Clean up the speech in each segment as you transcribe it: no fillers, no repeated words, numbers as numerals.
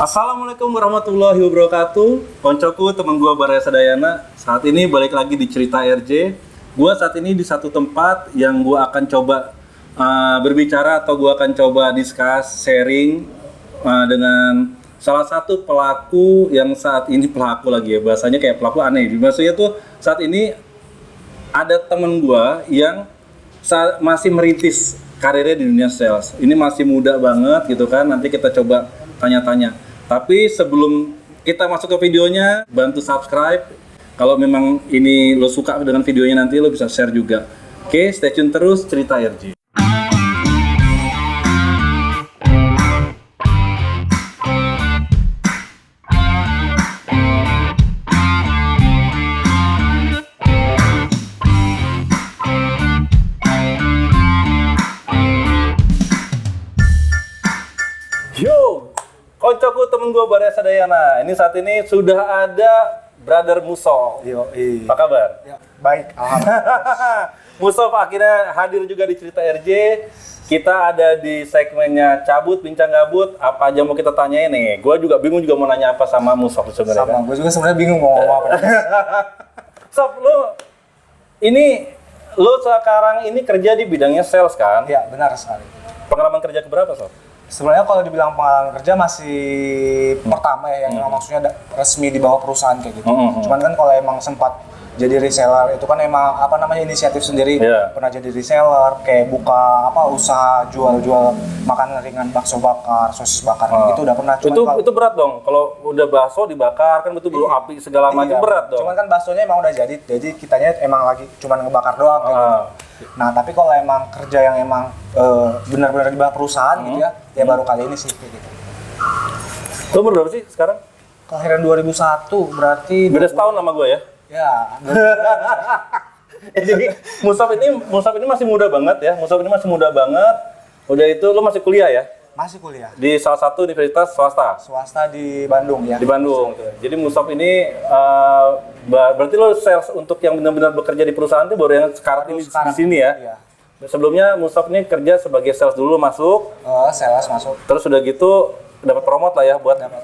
Assalamualaikum warahmatullahi wabarakatuh. Koncoku, teman gua Baraya Sadayana. Saat ini balik lagi di Cerita RJ. Gua saat ini di satu tempat yang gua akan coba berbicara atau gua akan coba discuss, sharing dengan salah satu pelaku yang saat ini pelaku lagi ya. Bahasanya kayak pelaku aneh. Maksudnya tuh saat ini ada temen gua yang masih merintis karirnya di dunia sales. Ini masih muda banget gitu kan. Nanti kita coba tanya-tanya. Tapi sebelum kita masuk ke videonya, bantu subscribe. Kalau memang ini lo suka dengan videonya, nanti lo bisa share juga. Oke, stay tune terus Cerita RJ. Yo, koncoku temen gue Baraya Sadayana. Ini saat ini sudah ada Brother Musof. Apa kabar? Ya, baik, alhamdulillah. Musof akhirnya hadir juga di Cerita RJ. Kita ada di segmennya Cabut Bincang Gabut. Apa aja mau kita tanyain nih? Gue juga bingung juga mau nanya apa sama Musof sebenarnya. Sama, gue juga sebenarnya bingung mau ngomong apa. Sof, lu sekarang ini kerja di bidangnya sales kan? Ya, benar sekali. Pengalaman kerja keberapa, Sof? Sebenarnya kalau dibilang pengalaman kerja masih pertama ya, yang maksudnya resmi di bawah perusahaan kayak gitu. Cuman kan kalau emang sempat jadi reseller itu kan emang inisiatif sendiri. Pernah jadi reseller, kayak buka usaha jual-jual makanan ringan, bakso bakar, sosis bakar gitu udah pernah. Cuman itu berat dong. Kalau udah bakso dibakar kan betul bulu api segala macam berat dong. Cuman kan baksonya emang udah jadi kitanya emang lagi cuman ngebakar doang kayak gitu. Nah, tapi kalau emang kerja yang emang benar-benar di bawah perusahaan gitu ya baru kali ini sih kayak gitu. Lo umur berapa sih sekarang? Kelahiran 2001, berarti beda setahun sama gue ya? Ya. Jadi Musof ini masih muda banget ya. Musof ini masih muda banget. Udah itu lo masih kuliah ya? Masih kuliah. Di salah satu universitas swasta? Swasta di Bandung ya. Di Bandung. Jadi Musof ini berarti lo sales untuk yang benar-benar bekerja di perusahaan itu baru yang sekarang ini di sini ya? Iya. Sebelumnya Musof ini kerja sebagai sales dulu masuk. Sales masuk. Terus udah gitu dapat promote lah ya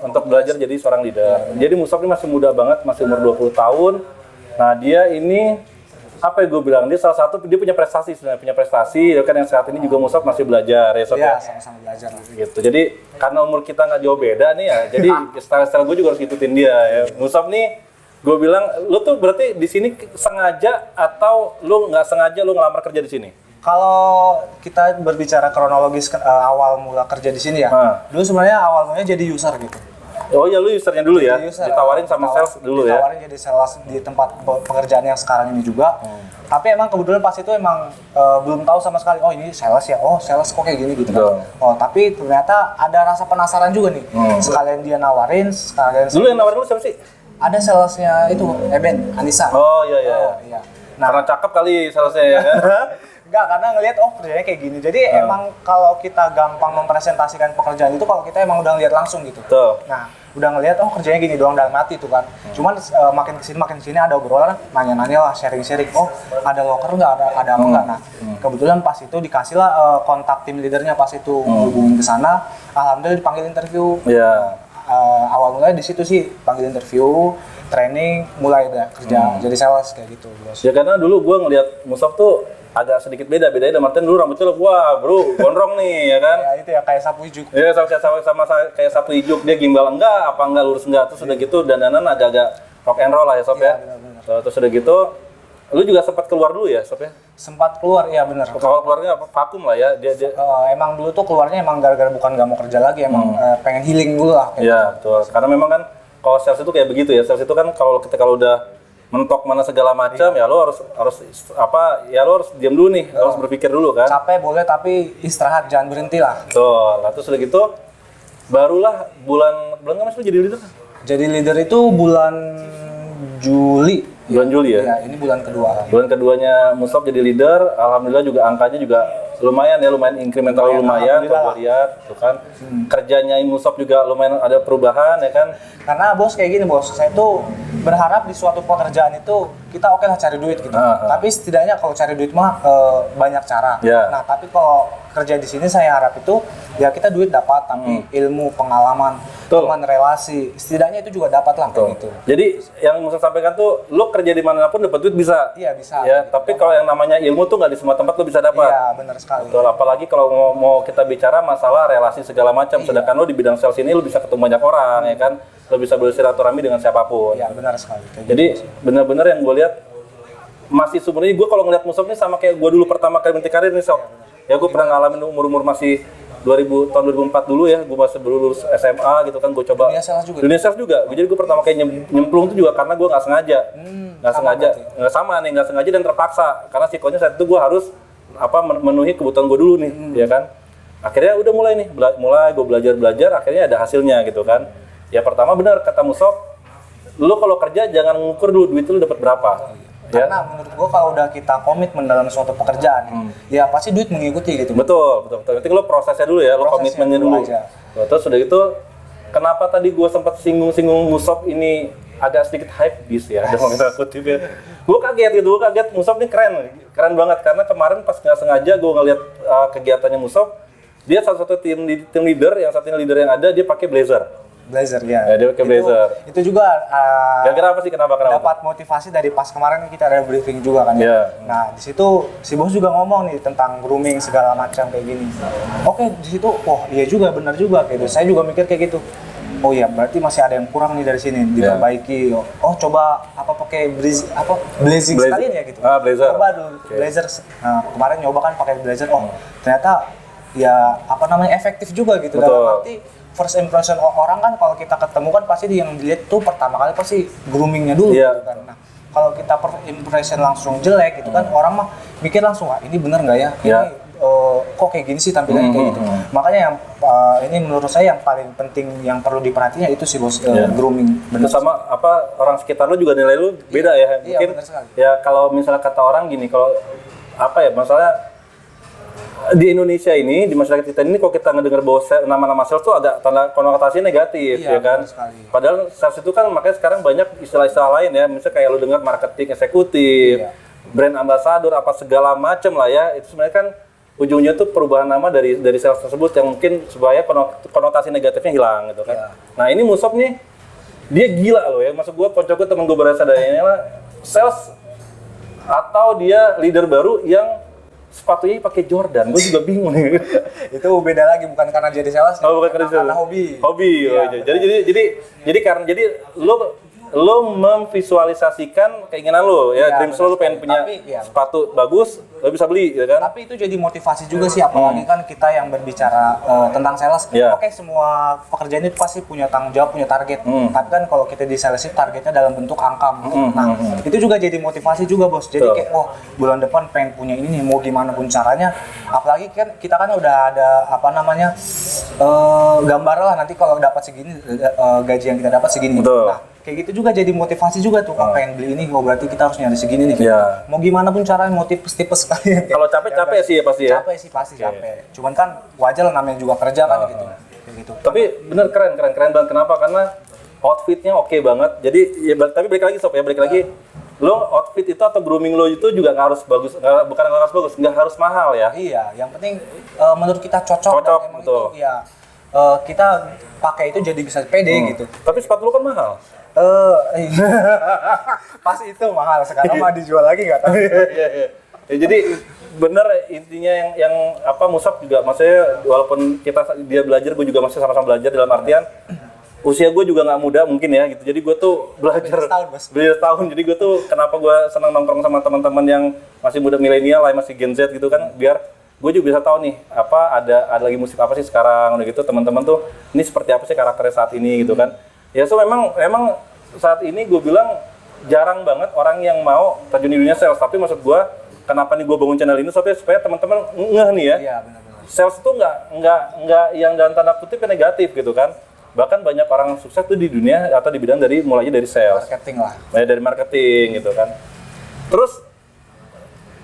untuk belajar jadi seorang leader. Jadi Musof ini masih muda banget, masih umur 20 tahun. Nah, dia ini apa yang gue bilang, dia salah satu dia punya prestasi sebenarnya, punya prestasi ya kan, yang saat ini juga Musof masih belajar ya Sof ya. Sama-sama belajar gitu. Jadi karena umur kita nggak jauh beda nih ya, jadi style gue juga harus ngikutin dia ya. Musof nih gue bilang, lu tuh berarti di sini sengaja atau lu nggak sengaja lu ngelamar kerja di sini? Kalau kita berbicara kronologis awal mula kerja di sini ya, dulu sebenarnya awal mulanya jadi user gitu. Oh ya, lu usernya dulu ya? Ditawarin sama sales dulu ya? Ditawarin jadi sales di tempat pekerjaan yang sekarang ini juga. Tapi emang kebetulan pas itu emang belum tahu sama sekali, oh ini sales ya, oh sales kok kayak gini gitu kan. Oh tapi ternyata ada rasa penasaran juga nih. Sekalian dia nawarin, Dulu yang nawarin lu siapa sih? Ada salesnya itu, Eben, Anissa. Oh iya. Nah, karena cakep kali salesnya ya kan? Enggak, karena ngelihat kerjanya kayak gini. Jadi emang kalau kita gampang mempresentasikan pekerjaan itu kalau kita emang udah ngelihat langsung gitu. Nah, udah ngelihat kerjanya gini doang dalam hati tuh kan. Cuman makin kesini ada obrolan, nanya-nanya lah, sharing-sharing. Oh, ada locker nggak? Ada apa nggak? Nah, kebetulan pas itu dikasih lah kontak tim leadernya pas itu hubungin ke sana. Alhamdulillah dipanggil interview. Awal mulanya di situ sih panggil interview, training, mulai deh kerja jadi sales kayak gitu, Bos. Ya karena dulu gue ngelihat Musof tuh agak sedikit bedanya dalam artian dulu rambutnya wah bro gondrong nih ya kan. Ya itu ya kayak sapu ijuk. Iya sama kayak sapu ijuk, dia gimbal enggak lurus enggak, terus udah gitu dandanan agak-agak rock and roll lah ya Sof ya. Terus udah gitu lu juga sempat keluar dulu ya Sof ya? Sempat keluar, iya benar. Kalau keluarnya vakum lah ya dia. Emang dulu tuh keluarnya emang gara-gara bukan nggak mau kerja lagi, emang pengen healing dulu lah. Iya betul, karena memang kan kalau sales itu kayak begitu ya, sales itu kan kalau udah mentok mana segala macam ya lo harus diam dulu nih, harus berpikir dulu kan. Capek boleh tapi istirahat, jangan berhenti lah. Betul. Terus udah gitu barulah bulan nggak masih jadi leader? Jadi leader itu bulan Juli. Bulan Juli ya? Iya, ini bulan kedua. Bulan keduanya Musof jadi leader, alhamdulillah juga angkanya juga lumayan incremental lumayan kalau gue lihat tuh kan. Kerjanya Musof juga lumayan ada perubahan ya kan. Karena bos kayak gini bos, saya tuh berharap di suatu pekerjaan itu kita oke lah cari duit gitu. Tapi setidaknya kalau cari duit mah banyak cara. Nah, tapi kalau kerja di sini saya harap itu ya kita duit dapat, tapi ilmu, pengalaman, teman, relasi, setidaknya itu juga dapat lah kayak gitu. Jadi yang mau saya sampaikan tuh, lo kerja di manapun dapat duit bisa. Iya bisa. Ya, tapi kalau yang namanya ilmu tuh nggak di semua tempat lo bisa dapat. Iya benar sekali. Betul, apalagi kalau mau kita bicara masalah relasi segala macam. Sedangkan lo di bidang sales ini lo bisa ketemu banyak orang, ya kan? Lo bisa bersilaturahmi dengan siapapun. Iya benar sekali. Jadi benar-benar yang gue lihat masih sebenarnya gue kalau ngeliat Musop ini sama kayak gue dulu pertama kali merintis karir nih Sob. Ya gue pernah ngalamin umur masih tahun 2004 dulu ya, gue masih baru lulus SMA gitu kan, gue coba dunia sales juga. Jadi gue pertama kali nyemplung itu juga karena gue nggak sengaja, nggak sengaja dan terpaksa karena sikonya saat itu gue harus memenuhi kebutuhan gue dulu nih, ya kan. Akhirnya udah mulai gue belajar, akhirnya ada hasilnya gitu kan. Ya pertama benar kata Musop, lo kalau kerja jangan ngukur dulu duit lo dapat berapa. Karena menurut gua kalau udah kita komitmen dalam suatu pekerjaan, ya pasti duit mengikuti gitu. Betul. Nanti lo prosesnya dulu ya, lo komitmennya dulu. Terus udah gitu, kenapa tadi gua sempat singgung Musop ini agak sedikit hype bis ya, ada kita kutip ya. Gua kaget Musop ini keren banget karena kemarin pas nggak sengaja gua ngeliat kegiatannya Musop, dia salah satu tim leader, yang satunya leader yang ada dia pakai blazer ya. Dia pakai blazer. Itu juga gara-gara apa sih kenapa? Dapat motivasi dari pas kemarin kita ada briefing juga kan ya. Nah, di situ si bos juga ngomong nih tentang grooming segala macam kayak gini. Oke, di situ iya juga benar juga gitu. Saya juga mikir kayak gitu. Oh iya, berarti masih ada yang kurang nih dari sini, diperbaiki. Oh, coba pakai blazing sekalian ya gitu. Blazer. Coba dulu blazer. Nah, kemarin nyoba kan pakai blazer. Ternyata ya efektif juga gitu. Betul. Dalam arti first impression orang kan kalau kita ketemu kan pasti yang dilihat tuh pertama kali pasti groomingnya dulu gitu kan. Nah, kalau kita first impression langsung jelek gitu kan orang mah mikir langsung ini bener nggak ya? Ini kok kayak gini sih tampilannya kayak gitu. Makanya yang ini menurut saya yang paling penting yang perlu diperhatinya itu sih bos, grooming. Bener sama orang sekitar lu juga nilai lu beda ya. Mungkin ya kalau misalnya kata orang gini, kalau masalah di Indonesia ini, di masyarakat kita ini, kalau kita ngedengar bahwa nama-nama sales tuh agak tanda konotasi negatif, ya kan? Padahal sales itu kan makanya sekarang banyak istilah-istilah lain ya, misalnya kayak lu dengar marketing eksekutif, brand ambassador, apa segala macam lah ya. Itu sebenarnya kan ujungnya tuh perubahan nama dari sales tersebut yang mungkin supaya konotasi negatifnya hilang gitu kan. Nah ini Musop nih, dia gila loh ya. Maksud gue, kocok gue temen gue berasa dari sales atau dia leader baru yang sepatunya pakai Jordan, gue juga bingung nih. Itu beda lagi, bukan karena jadi sales, karena hobi. Jadi lo memvisualisasikan keinginan lo ya, dreams lo pengen punya sepatu bagus, lo bisa beli ya kan. Tapi itu jadi motivasi juga sih, apalagi kan kita yang berbicara tentang sales. Oke, semua pekerjaan itu pasti punya tanggung jawab, punya target. Tapi kan kalau kita di sales itu targetnya dalam bentuk angka. Nah, itu juga jadi motivasi juga bos. Jadi kayak bulan depan pengen punya ini nih, mau gimana pun caranya. Apalagi kan kita kan udah ada gambar lah nanti kalau dapat segini gaji yang kita dapat segini. Nah, kayak gitu juga jadi motivasi juga tuh, pengen beli ini, berarti kita harus nyari segini nih. Mau gimana pun caranya, mau tipes sekali. Kalau capek sih ya pasti ya. Capek sih pasti capek. Cuman kan wajar lah, namanya juga kerja kan gitu. Tapi bener keren banget. Kenapa? Karena outfitnya oke banget. Jadi tapi balik lagi Sob ya, lo outfit itu atau grooming lo itu juga nggak harus bagus, nggak harus mahal ya. Iya, yang penting menurut kita cocok dan emang betul. Itu ya kita pakai itu jadi bisa pede gitu. Tapi sepatu lo kan mahal. Pas itu mahal, sekarang mah dijual lagi nggak tahu. Ya, jadi bener intinya yang Musop juga, maksudnya walaupun dia belajar, gue juga masih sama-sama belajar, dalam artian usia gue juga nggak muda mungkin ya gitu. Jadi gue tuh belajar tahun. Jadi gue tuh kenapa gue senang nongkrong sama teman-teman yang masih muda, milenial lah, masih Gen Z gitu kan, biar gue juga bisa tahu nih ada lagi musik apa sih sekarang udah gitu, teman-teman tuh ini seperti apa sih karakternya saat ini gitu kan. Ya memang saat ini gue bilang jarang banget orang yang mau terjun di dunia sales. Tapi maksud gue, kenapa nih gue bangun channel ini supaya teman-teman ngeh nih ya. Iya, benar-benar. Sales itu nggak yang dalam tanda kutip negatif gitu kan. Bahkan banyak orang sukses tuh di dunia atau di bidang mulainya dari sales. Marketing lah. Dari marketing gitu kan. Terus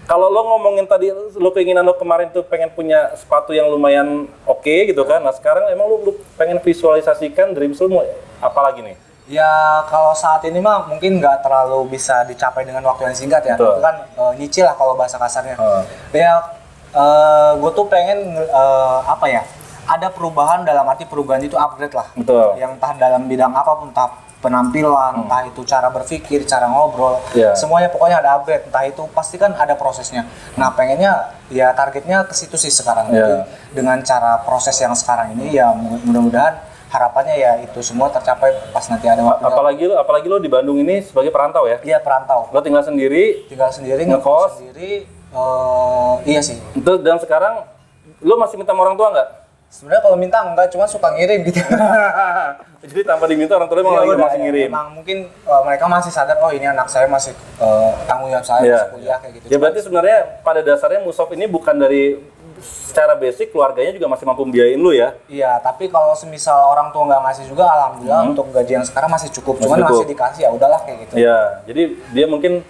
kalau lo ngomongin tadi, lo keinginan lo kemarin tuh pengen punya sepatu yang lumayan oke gitu kan. Nah sekarang emang lo pengen visualisasikan dreams lo mau apa lagi nih? Ya kalau saat ini mah mungkin nggak terlalu bisa dicapai dengan waktu yang singkat ya. Itu kan nyicil lah kalau bahasa kasarnya. Ya gue tuh pengen apa ya? Ada perubahan dalam arti perubahan itu upgrade lah. Betul. Yang entah dalam bidang apapun, entah penampilan, entah itu cara berpikir, cara ngobrol, semuanya pokoknya ada upgrade. Entah itu pasti kan ada prosesnya. Nah pengennya ya targetnya ke situ sih sekarang. Jadi dengan cara proses yang sekarang ini ya mudah-mudahan harapannya ya itu semua tercapai pas nanti ada waktu. Apalagi lo di Bandung ini sebagai perantau ya? Iya perantau. Lo tinggal sendiri, ngekos sendiri. Iya sih. Terus dan sekarang lo masih minta sama orang tua nggak? Sebenarnya kalau minta enggak, cuma suka ngirim gitu. Jadi tanpa diminta orang tua emang lagi masih ngirim. Emang mungkin mereka masih sadar oh ini anak saya masih tanggung jawab saya masih kuliah kayak gitu. Ya berarti sebenarnya pada dasarnya Musof ini bukan dari secara basic keluarganya juga masih mampu biayain lu ya? Iya, tapi kalau semisal orang tua nggak ngasih juga, alhamdulillah untuk gaji yang sekarang masih cukup. Masih dikasih ya udahlah kayak gitu. Iya, jadi dia mungkin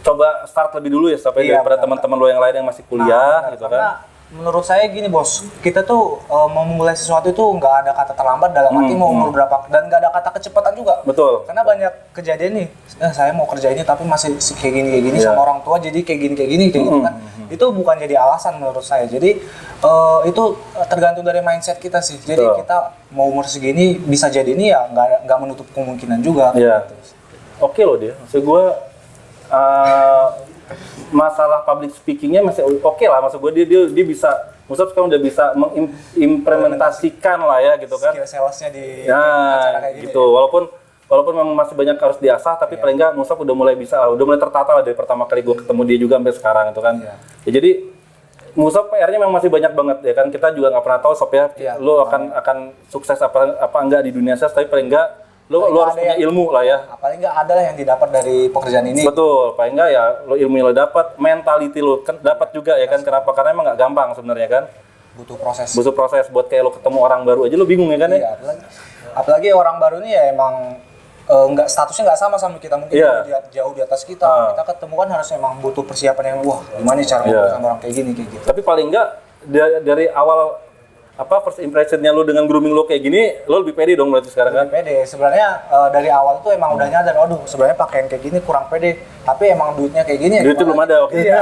coba start lebih dulu ya sampai daripada teman-teman lo yang lain yang masih kuliah gitu kan? Menurut saya gini bos, kita tuh mau memulai sesuatu itu nggak ada kata terlambat dalam arti mau umur berapa dan nggak ada kata kecepatan juga. Betul. Karena banyak kejadian nih, saya mau kerja ini tapi masih kayak gini sama orang tua jadi kayak gini gitu kan. Itu bukan jadi alasan menurut saya. Jadi itu tergantung dari mindset kita sih. Jadi kita mau umur segini bisa jadi ini ya nggak menutup kemungkinan juga. Iya. Gitu. Oke loh dia. Maksud gue masalah public speakingnya masih oke lah. Maksud gue dia bisa, Musof sekarang udah bisa mengimplementasikan lah ya gitu kan. Skill salesnya di acara kayak gitu. Walaupun memang masih banyak harus diasah, tapi paling nggak Musof udah mulai tertata lah dari pertama kali gue ketemu dia juga sampai sekarang itu kan. Ya, jadi Musof PR-nya memang masih banyak banget ya kan. Kita juga nggak pernah tahu Sob ya, lo akan sukses apa enggak di dunia sales, tapi paling nggak lo harus punya ilmu lah ya. Paling nggak ada lah yang didapat dari pekerjaan ini. Betul, paling nggak ya lo ilmu lo dapat, mentality lo kan dapat juga ya kan. Kenapa? Karena emang nggak gampang sebenarnya kan. Butuh proses buat kayak lo ketemu orang baru aja lo bingung ya kan ya. Apalagi orang baru ini ya emang statusnya nggak sama kita, mungkin jauh di atas kita. Kita ketemu kan harus emang butuh persiapan yang gimana cara ngobrol sama orang kayak gitu. Tapi paling nggak dari awal first impression-nya lo dengan grooming lo kayak gini, lo lebih pede dong berarti sekarang kan? Lebih pede. Sebenarnya dari awal tuh emang udah nyadar, sebenarnya pakaian kayak gini kurang pede. Tapi emang duitnya kayak gini ya. Duitnya belum ada, oke. Iya.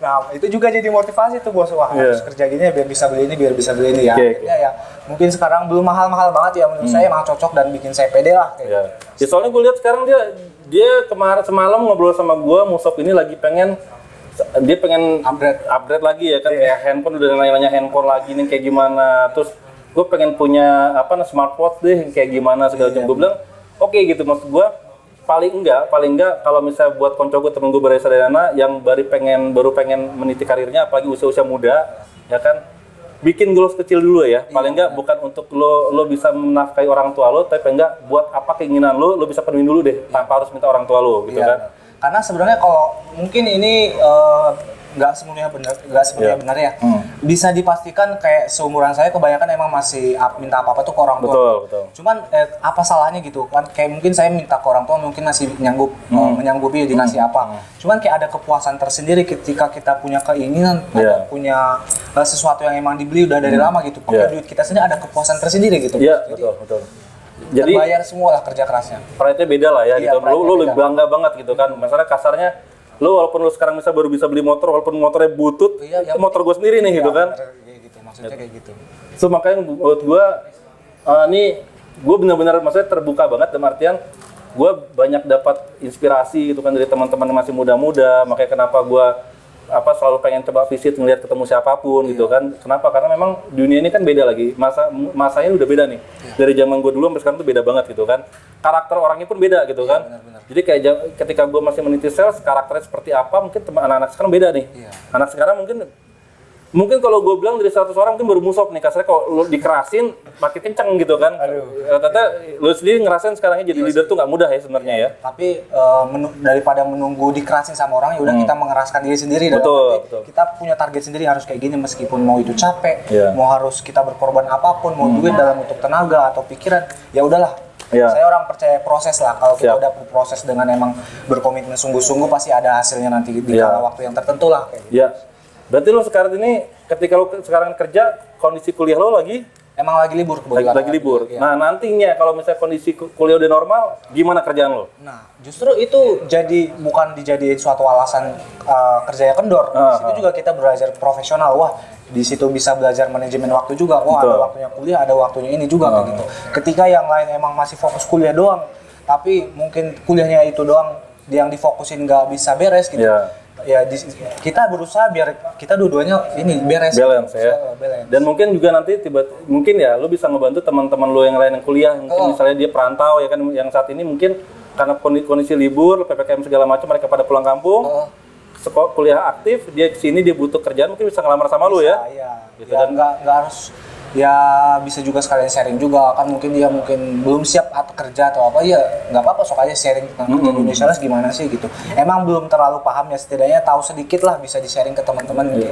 Nah, itu juga jadi motivasi tuh bos. Harus kerja gini ya biar bisa beli ini ya. Akhirnya ya mungkin sekarang belum mahal-mahal banget ya menurut saya emang cocok dan bikin saya pede lah. Ya, soalnya gue lihat sekarang dia semalam ngobrol sama gue, Musof ini lagi pengen upgrade lagi ya kan, kayak handphone udah nanya handphone lagi nih kayak gimana, terus gue pengen punya smartwatch deh kayak gimana segala macam. Gue bilang oke gitu, maksud gue paling enggak kalau misalnya buat konco gue temen gue Baraya Sadayana yang baru pengen meniti karirnya apalagi usia muda ya kan, bikin goals kecil dulu ya. Paling enggak bukan untuk lo bisa menafkahi orang tua lo, tapi enggak buat apa keinginan lo bisa penuhin dulu deh tanpa harus minta orang tua lo gitu kan. Karena sebenarnya kalau mungkin ini nggak semuanya benar ya. Bisa dipastikan kayak seumuran saya kebanyakan emang masih minta apa-apa tuh ke orang tua. Betul. Cuman apa salahnya gitu kan, kayak mungkin saya minta ke orang tua mungkin masih menyanggupi dikasih apa. Cuman kayak ada kepuasan tersendiri ketika kita punya keinginan, punya sesuatu yang emang dibeli udah dari lama gitu. Pakai duit kita sendiri ada kepuasan tersendiri gitu. Iya, betul. Jadi terbayar semua lah kerja kerasnya. Pride-nya beda lah ya gitu. Lo lebih bangga banget gitu kan. Masalah kasarnya walaupun lo sekarang baru bisa beli motor walaupun motornya butut, itu motor gue sendiri nih gitu kan. Gitu, maksudnya kayak gitu. So makanya buat gue gue benar-benar maksudnya terbuka banget dalam artian gue banyak dapat inspirasi gitu kan dari teman-teman yang masih muda-muda. Makanya kenapa gue selalu pengen coba visit ngelihat ketemu siapapun gitu kan. Kenapa? Karena memang dunia ini kan beda lagi. Masanya udah beda nih. Dari zaman gue dulu sampai sekarang tuh beda banget gitu kan. Karakter orangnya pun beda gitu kan. Benar. Jadi kayak ketika gue masih meniti sales, karakternya seperti apa mungkin anak-anak sekarang beda nih. Anak sekarang mungkin kalau gue bilang dari 100 orang mungkin baru Musof nih, kasarnya kalau lo dikerasin makin kenceng gitu kan. Ternyata lo sendiri ngerasain sekarangnya jadi leader tuh nggak mudah ya sebenarnya ya. Tapi daripada menunggu dikerasin sama orang, ya udah kita mengeraskan diri sendiri. Betul. Kita punya target sendiri harus kayak gini meskipun mau itu capek, mau harus kita berkorban apapun, mau duit dalam bentuk tenaga atau pikiran, ya udahlah. Saya orang percaya proses lah. Kalau kita udah proses dengan emang berkomitmen sungguh-sungguh pasti ada hasilnya nanti di kala waktu yang tertentu lah kayak gitu. Berarti lo sekarang ini ketika lo sekarang kerja, kondisi kuliah lo lagi Emang lagi libur kebetulan. Lagi libur. Iya. Nah, nantinya kalau misalnya kondisi kuliah udah normal, gimana kerjaan lo? Nah, justru itu bukan dijadiin suatu alasan kerjanya kendor. Di situ juga kita belajar profesional. Wah, di situ bisa belajar manajemen waktu juga. Wah, Betul. ada waktunya kuliah, ada waktunya ini juga kayak gitu. Ketika yang lain emang masih fokus kuliah doang, tapi mungkin kuliahnya itu doang yang difokusin nggak bisa beres gitu. Ya kita berusaha biar kita dua-duanya ini beres. Balance ya. Balance. Dan mungkin juga nanti mungkin ya lo bisa ngebantu teman-teman lo yang lain yang kuliah, mungkin misalnya dia perantau ya kan, yang saat ini mungkin karena kondisi libur, PPKM segala macam mereka pada pulang kampung. Sekolah kuliah aktif, dia kesini dia butuh kerjaan, mungkin bisa ngelamar sama lo ya. Iya. Gitu, Ya dan nggak harus ya bisa juga sekalian sharing juga kan, mungkin dia belum siap atau kerja atau apa, ya nggak apa-apa, sok aja sharing tentang kerja di Indonesia lah gimana sih gitu. Emang belum terlalu paham ya, setidaknya tahu sedikit lah, bisa di sharing ke teman-teman gitu.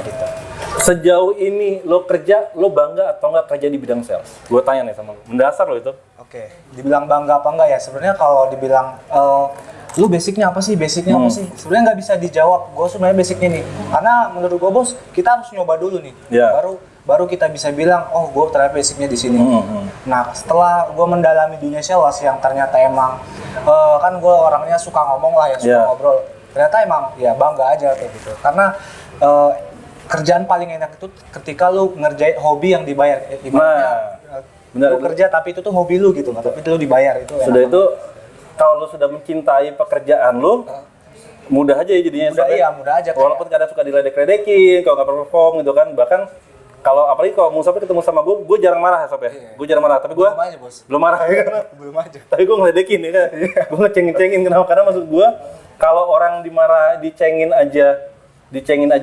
Sejauh ini lo kerja, lo bangga atau nggak kerja di bidang sales? Gue tanya nih sama lo, mendasar lo itu. Oke, dibilang bangga apa enggak ya? Sebenarnya kalau dibilang lu basicnya apa sih? Apa sih? Sebenarnya nggak bisa dijawab. Gue sebenarnya basicnya nih, karena menurut gue bos, kita harus nyoba dulu nih. Baru kita bisa bilang, oh gue ternyata basicnya di sini. Nah, setelah gue mendalami dunia sales yang ternyata emang kan gue orangnya suka ngomong lah ya, suka ngobrol. Ternyata emang ya bangga aja kayak gitu. Karena kerjaan paling enak itu ketika lu ngerjain hobi yang dibayar. Ibaratnya lu kerja tapi itu tuh hobi lu gitu, tapi itu lu dibayar, itu enak. Sudah itu kalau lu sudah mencintai pekerjaan lu, mudah aja ya jadinya. Mudah aja. Walaupun kadang suka diledek-ledekin, kalau nggak perform gitu kan, bahkan kalau apalagi kalau Musab ketemu sama gue jarang marah ya Sob ya. Gue jarang marah, tapi gue belum aja bos. Belum marah ya kan? Belum aja. Tapi gue ngeledekin ya kan. Gue ngecengin-cengin kenapa? Karena maksud gue kalau orang dicengin aja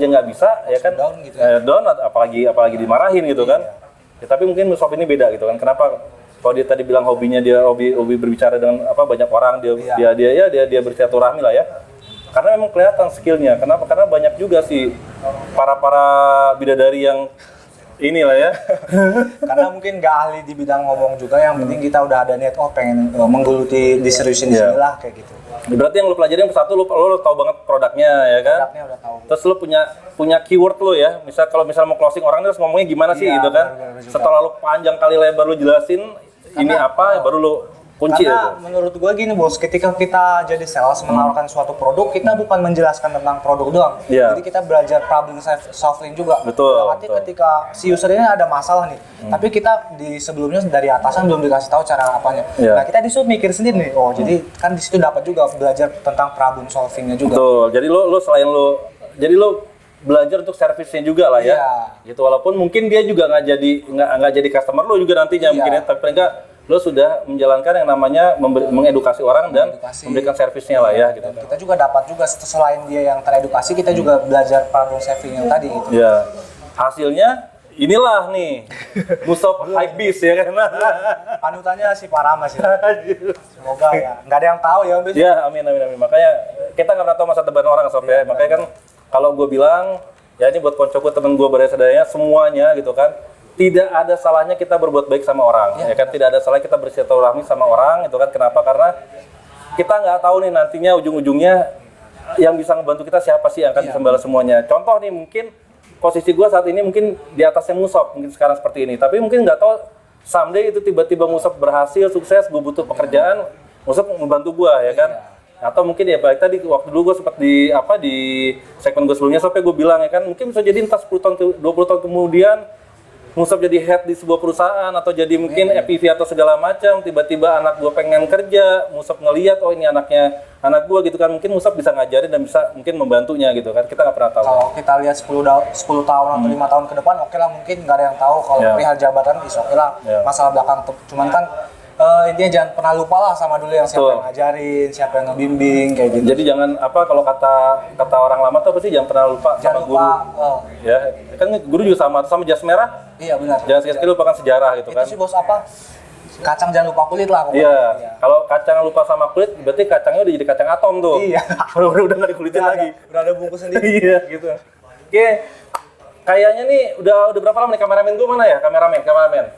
nggak bisa ya kan? Down gitu. Down apalagi dimarahin gitu kan. Ya, tapi mungkin Musab ini beda gitu kan. Kenapa? Kalau dia tadi bilang hobinya dia hobi berbicara dengan banyak orang, dia bersilaturahmi lah ya. Karena memang kelihatan skillnya. Kenapa? Karena banyak juga sih para bidadari yang inilah ya. Karena mungkin nggak ahli di bidang ngomong juga, yang penting kita udah ada niat, pengen menggeluti diseriusin di sini lah kayak gitu. Berarti yang lu pelajari yang satu, lu tahu banget produknya ya kan? Produknya udah tahu. Terus lu punya keyword lu ya. Kalau mau closing orang harus ngomongnya gimana sih gitu kan? Setelah lu panjang kali lebar lu jelasin ini apa, baru lu kunci karena itu. Menurut gue gini bos, ketika kita jadi sales menawarkan suatu produk, kita bukan menjelaskan tentang produk doang. Jadi kita belajar problem solving juga. Betul. Berarti ketika si user ini ada masalah nih, tapi kita di sebelumnya dari atasan belum dikasih tahu cara apanya. Nah kita disuruh mikir sendiri nih. Jadi kan di situ dapat juga belajar tentang problem solvingnya juga. Betul. Jadi lo belajar untuk servisnya juga lah ya. Gitu, walaupun mungkin dia juga nggak jadi customer lo juga nantinya mungkin ya, tapi enggak, lo sudah menjalankan yang namanya mengedukasi orang dan memberikan servisnya lah ya gitu. Kita juga dapat juga, selain dia yang teredukasi, kita juga belajar problem solving yang tadi gitu. Ya. Hasilnya inilah nih. Musab Hypebeast ya kan. Panutannya si Parama sih. Semoga ya. Nggak ada yang tahu ya, Bes. Ya, amin. Makanya kita nggak pernah tahu masa depan orang Sob ya. Makanya kan kalau gue bilang ya ini buat koncoku temen gue bersadanya semuanya gitu kan. Tidak ada salahnya kita berbuat baik sama orang, ya kan? Tidak ada salahnya kita bersilaturahmi sama orang, itu kan? Kenapa? Karena kita nggak tahu nih nantinya ujung-ujungnya yang bisa ngebantu kita siapa sih yang akan bisa membalas semuanya. Contoh nih, mungkin posisi gue saat ini mungkin di atasnya Musab, mungkin sekarang seperti ini. Tapi mungkin nggak tahu someday itu tiba-tiba Musab berhasil, sukses, gue butuh pekerjaan, Musab membantu gue, ya kan? Atau mungkin ya baik tadi waktu dulu gue sempat di segmen gue sebelumnya sampai gue bilang ya kan, mungkin bisa jadi entah 10 tahun 20 tahun kemudian Musab jadi head di sebuah perusahaan atau jadi mungkin FPV atau segala macam, tiba-tiba anak gue pengen kerja, Musab ngelihat ini anak gue gitu kan, mungkin Musab bisa ngajarin dan bisa mungkin membantunya gitu kan, kita nggak pernah tahu. Kalau kita lihat 10 tahun atau 5 tahun ke depan, oke lah, mungkin nggak ada yang tahu. Kalau perihal jabatan bisa oke lah, masalah belakang cuman kan intinya jangan pernah lupa lah sama dulu yang siapa yang ngajarin, siapa yang ngebimbing kayak gitu. Jadi jangan kalau kata orang lama tuh pasti jangan pernah lupa sama guru. Ya, kan guru juga sama jas merah. Iya benar. Jangan sekali-sekali lupakan sejarah gitu kan. Itu sih bos kacang jangan lupa kulit lah pokoknya. Iya. Kalau kacang lupa sama kulit, berarti kacangnya udah jadi kacang atom tuh. Iya. udah nggak dikulitin lagi. Udah ada bungkus sendiri. Iya gitu. Oke. Kayaknya nih udah berapa lama nih kameramen gue mana ya? Kameramen.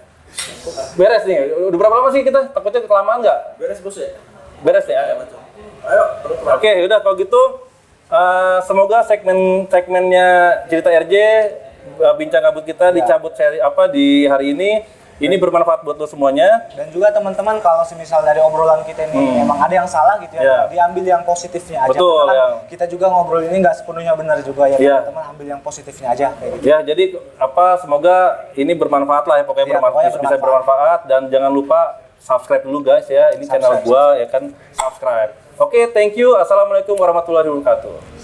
Beres nih. Udah berapa lama sih kita? Takutnya kelamaan nggak? Beres bos ya? Beres ya. Ayo. Oke, udah kalau gitu semoga segmennya cerita RJ bincang kabut kita dicabut di hari ini. Ini bermanfaat buat lo semuanya. Dan juga teman-teman kalau semisal dari obrolan kita ini emang ada yang salah gitu ya, diambil yang positifnya aja. Betul, karena kan kita juga ngobrol ini nggak sepenuhnya benar juga ya, teman-teman ambil yang positifnya aja kayak gitu. Ya, jadi semoga ini bermanfaat lah ya, pokoknya bisa bermanfaat, dan jangan lupa subscribe dulu guys ya. Ini channel gua ya kan, subscribe. Oke, thank you. Assalamualaikum warahmatullahi wabarakatuh.